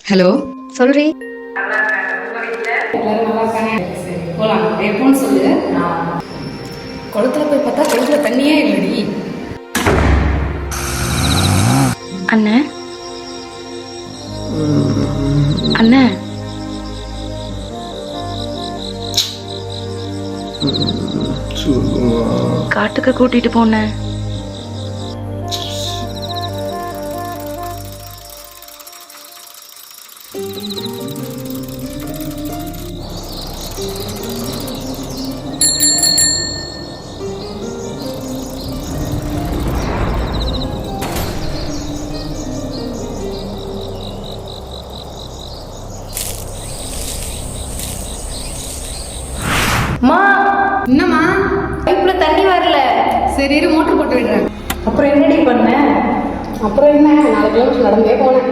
Hello, சொல்றி. எல்லாரும் நல்லா இருக்காங்க. சரி போலாம். எப்போன்னு சொல்லு. குளத்துல போய் பார்த்தா குளத்துல தண்ணியே இல்லடி. அண்ணே அண்ணே காட்டுக்கு கூட்டிட்டு போனேன். அம்மா, என்னம்மா? பைப்ல தண்ணி வரல. சரி இரு, மோட்டர் போட்டு விடுறேன். அப்புறம் என்னடி பண்ண? அப்புறம் என்ன, 4 கிலோமீட்டர் நடந்தே போனேன்.